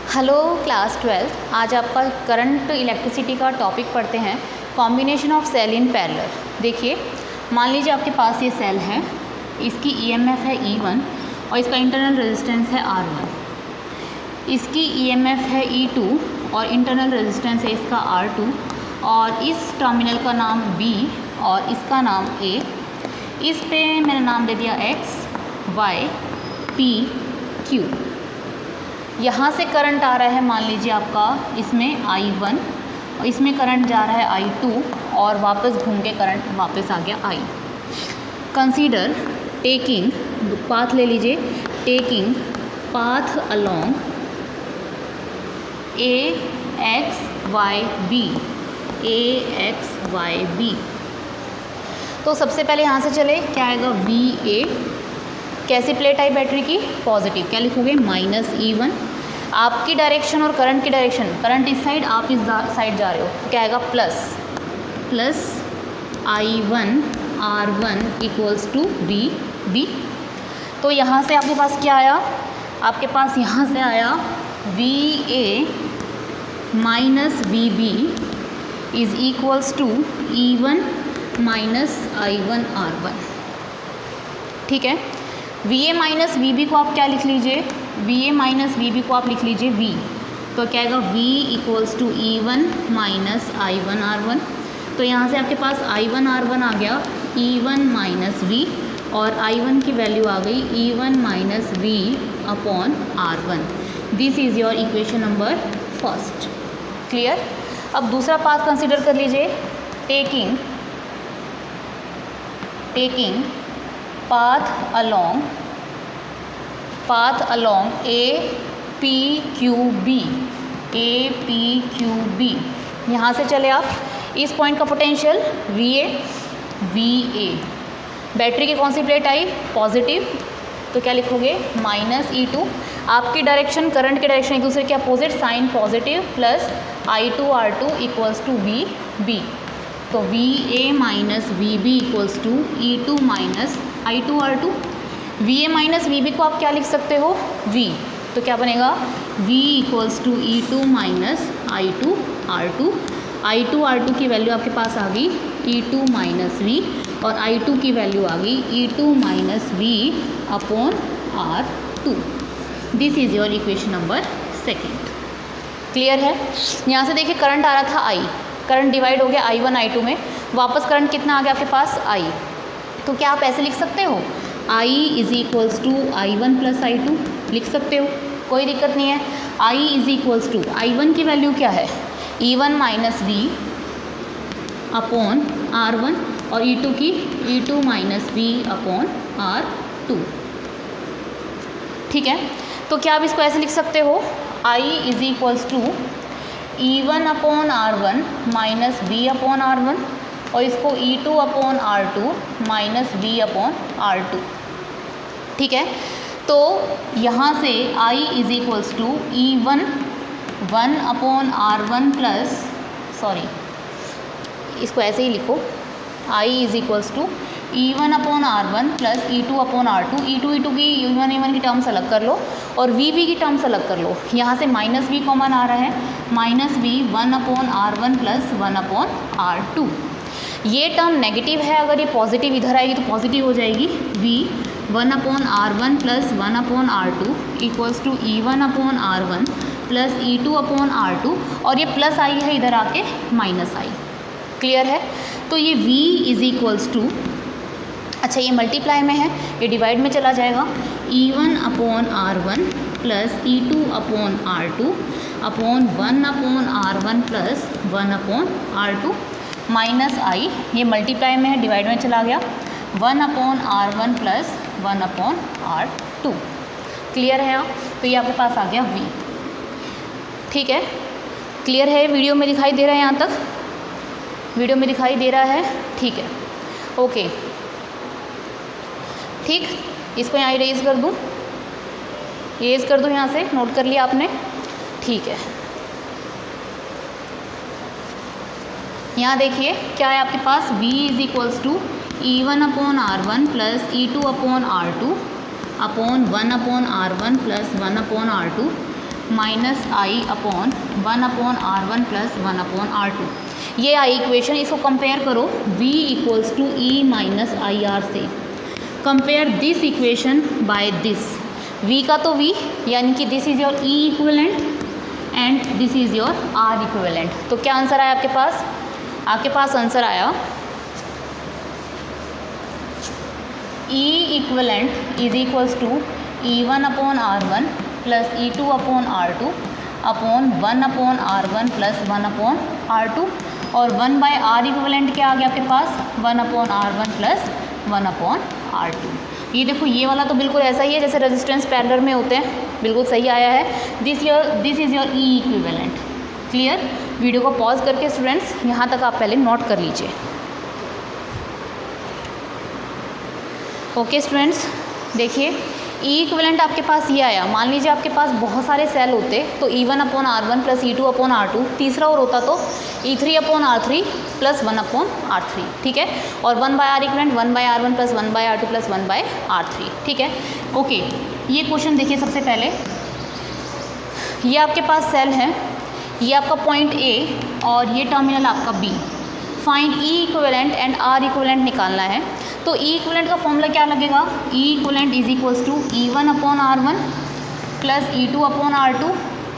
Hello class 12। आज आपका current electricity का टॉपिक पढ़ते हैं, combination of cell in parallel. देखिए, मान लीजिए आपके पास ये सेल है, इसकी ईएमएफ है E1 और इसका इंटरनल रेजिस्टेंस है R1। इसकी ईएमएफ है E2 और इंटरनल रेजिस्टेंस है इसका R2 और इस टर्मिनल का नाम B और इसका नाम A। इस पे मैंने नाम दे दिया X, Y, P, Q। यहाँ से करंट आ रहा है, मान लीजिए आपका इसमें I1 और इसमें करंट जा रहा है I2 और वापस घूम के करंट वापस आ गया I। कंसीडर टेकिंग पाथ, ले लीजिए, taking path along AXYB। AXYB। तो सबसे पहले यहाँ से चले, क्या आएगा VA। कैसी प्लेट आई बैटरी की? पॉजिटिव। क्या लिखोगे? -E1। आपकी डायरेक्शन और करंट की डायरेक्शन, करंट इस साइड, आप इस साइड जा रहे हो, तो क्या आएगा? Plus I1 R1 equals to VB। तो यहाँ से आपके पास क्या आया? आपके पास यहाँ से आया VA minus VB is equals to E1 minus I1 R1। ठीक है। VA माइनस VB को आप क्या लिख लीजिए? VA माइनस VB को आप लिख लीजिए V। तो क्या आएगा? V equals to E1 minus I1 R1। तो यहाँ से आपके पास I1 R1 आ गया E1 माइनस V और I1 की वैल्यू आ गई E1 minus V upon R1। This is your equation number first. Clear? अब दूसरा पाथ कंसिडर कर लीजिए, टेकिंग पाथ अलोंग APQB। यहाँ से चले आप, इस पॉइंट का पोटेंशियल VA। बैटरी की कौन सी प्लेट आई? पॉजिटिव। तो क्या लिखोगे? -E2। आपकी डायरेक्शन, करंट की डायरेक्शन एक दूसरे के opposite, sign positive, plus I2 R2 equals to VB। तो VA minus VB equals to E2 minus I2 R2। VA minus VB को आप क्या लिख सकते हो? V। तो क्या बनेगा? V equals to E2 minus I2 R2। I2 R2 की वैल्यू आपके पास आ गई E2 माइनस V और I2 की वैल्यू आ गई E2 minus V upon R2। This is your equation number second. Clear है? यहाँ से देखिए, करंट आ रहा था I, करंट डिवाइड हो गया I1 I2 में, वापस करंट कितना आ गया आपके पास? I। तो क्या आप ऐसे लिख सकते हो? I is equals to I1 plus I2 लिख सकते हो, कोई दिक्कत नहीं है। I is equals to I1 की वैल्यू क्या है? E1 minus V upon R1 और E2 की E2 minus V upon R2। ठीक है। तो क्या आप इसको ऐसे लिख सकते हो? I is equals to E1 upon R1 minus V upon R1 और इसको E2 upon R2 minus V upon R2। ठीक है। तो यहाँ से I is equals to E1 1 upon R1 plus, sorry इसको ऐसे ही लिखो, I is equals to E1 upon R1 plus E2 upon R2। E2 की E1 की टर्म्स अलग कर लो और VB की टर्म्स अलग कर लो। यहाँ से माइनस V कॉमन आ रहा है, minus V 1 upon R1 plus 1 upon R2। ये टर्म नेगेटिव है, अगर ये पॉजिटिव इधर आएगी तो पॉजिटिव हो जाएगी। V 1 upon R1 plus 1 upon R2 equals to E1 upon R1 plus E2 upon R2 और ये प्लस आई है, इधर आके माइनस आई। क्लियर है? तो ये V इज इक्वल्स टू, अच्छा ये मल्टीप्लाई में है, ये डिवाइड में चला जाएगा, E1 upon R1 plus E2 upon R2 upon 1 upon R1 plus 1 upon R2 minus I, ये मल्टीप्लाई में है, डिवाइड में चला गया, 1 upon R1 plus 1 upon R2। Clear है? तो ये आपके पास आ गया V। ठीक है। क्लियर है? वीडियो में दिखाई दे रहा है? यहाँ तक वीडियो में दिखाई दे रहा है? ठीक है, ओके। ठीक, इसको यहाँ इरेज कर दूँ, इरेज कर दूँ, यहाँ से नोट कर लिया आपने? ठीक है। यहाँ देखिए क्या है आपके पास? V is equals to E1 upon R1 plus E2 upon R2 upon 1 upon R1 plus 1 upon R2 minus I upon 1/R1 plus 1/R2। ये आई इक्वेशन, इसको कंपेयर करो v equals to E minus I R से। Compare this equation by this, v का तो v यानी कि this is your e equivalent and this is your r equivalent. तो क्या आंसर आया आपके पास? आपके पास आंसर आया e equivalent is equals to E1/R1 plus E2/R2 upon 1/R1 plus 1/R2 और 1/R इक्विवेलेंट क्या आ गया आपके पास? 1/R1 plus 1/R2। ये देखो, ये वाला तो बिल्कुल ऐसा ही है जैसे रेजिस्टेंस पैरेलल में होते हैं, बिल्कुल सही आया है। This is your E equivalent. Clear? Video को पॉज करके स्टूडेंट्स यहाँ तक आप पहले नोट कर लीजिए। ओके स्टूडेंट्स, देखिए ई इक्विवेलेंट आपके पास ये आया। मान लीजिए आपके पास बहुत सारे सेल होते तो E1/R1 प्लस E2/R2, तीसरा और होता तो E3/R3 प्लस 1/R3। ठीक है, और 1/R equivalent 1/R1 plus 1/R2 plus 1/R3। ठीक है, ओके। ये क्वेश्चन देखिए, सबसे पहले ये आपके पास सेल है, ये आपका पॉइंट ए और ये टर्मिनल आपका B. Find E equivalent and R equivalent निकालना है। तो ई इक्विवेलेंट का फॉर्मूला क्या लगेगा? E equivalent is equals to E1/R1 plus E2/R2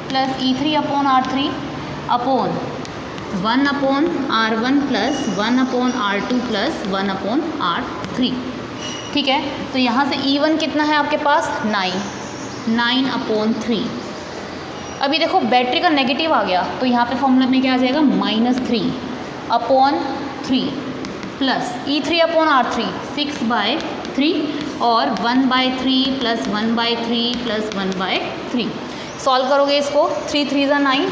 plus E3/R3 upon 1/R1 plus 1/R2 plus 1/R3। ठीक है, तो यहाँ से E1 कितना है आपके पास? 9/3। अभी देखो बैटरी का नेगेटिव आ गया तो यहाँ पे फॉर्मूला में क्या आ जाएगा? -3/3 प्लस E3/R3 6/3 और 1/3 प्लस 1/3 प्लस 1/3। सॉल्व करोगे इसको, 3 3 ज़ा 9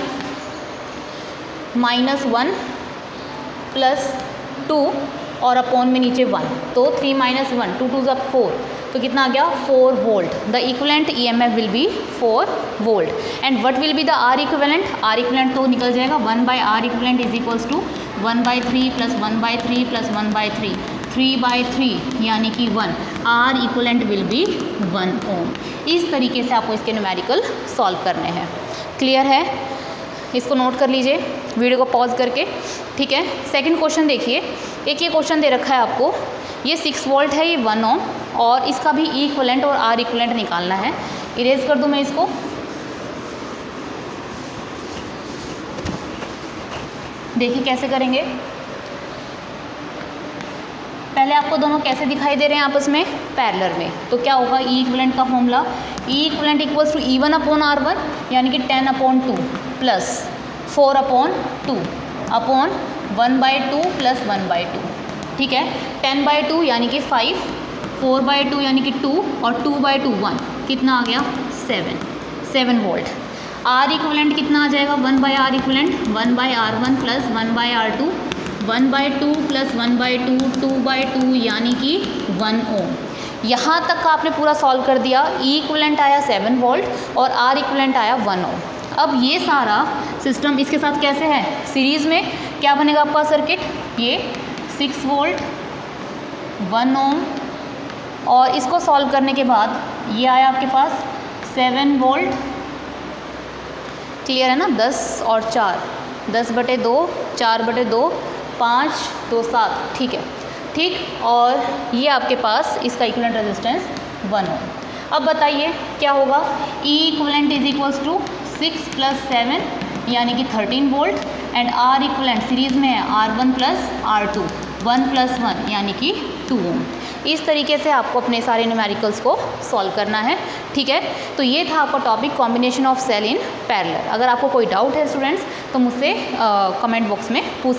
-1 प्लस 2 और अपॉन में नीचे 1, तो 3 - 1 2 2 ज़ा 4, तो कितना आ गया? 4 volt. The equivalent EMF will be 4 volt. And what will be the R equivalent? R equivalent तो निकल जाएगा 1/R equivalent is equals to 1/3 plus 1/3 plus 1/3, 3/3 यानी कि 1। R equivalent will be 1 ohm. इस तरीके से आपको इसके न्यूमेरिकल सॉल्व करने हैं। क्लियर है? इसको नोट कर लीजिए वीडियो को पॉज करके। ठीक है, सेकंड क्वेश्चन देखिए। एक ये क्वेश्चन दे रखा है आपको, ये 6 वोल्ट है, ये 1 ओम, और इसका भी ई इक्विवेलेंट और आर इक्विवेलेंट निकालना है। इरेज कर दूं मैं इसको। देखिए कैसे करेंगे। पहले आपको दोनों कैसे दिखाई दे रहे हैं आपस में? पैरेलल में। तो क्या होगा ई इक्विवेलेंट का formula? E equivalent equals to E1/R1 यानी कि 10/2 प्लस 4/2 अपॉन 1/2 प्लस 1/2। ठीक है, 10/2 यानी कि 5, 4/2 यानी कि 2 और 2/2 1, कितना आ गया? 7 वोल्ट। आर इक्विवेलेंट कितना आ जाएगा? 1/R equivalent 1/R1 plus 1/R2, 1/2 plus 1/2 2/2 यानी कि 1 ओम। यहाँ तक का आपने पूरा सॉल्व कर दिया। ई इक्विवेलेंट आया 7 वोल्ट और आर इक्विवेलेंट आया 1 ओम। अब ये सारा सिस्टम इसके साथ कैसे है? सीरीज़ में क्या बनेगा आपका सर्किट? ये 6 वोल्ट 1 ओम, और इसको सॉल्व करने के बाद ये आया आपके पास 7 वोल्ट। क्लियर है ना? 10 और 4, 10/2 4/2 5 2 7। ठीक है, ठीक। और ये आपके पास इसका इक्विवेलेंट रेजिस्टेंस 1 ओम। अब बताइए क्या होगा? E equivalent is equals to 6 plus 7 यानी कि 13 volt and R equivalent series में है R1 प्लस R2, 1 + 1 यानी कि 2 ओम। इस तरीके से आपको अपने सारे न्यूमेरिकल्स को सॉल्व करना है। ठीक है, तो ये था आपका topic combination of cell in parallel. अगर आपको कोई डाउट है स्टूडेंट्स तो मुझसे कमेंट बॉक्स में पूछ सकते हैं।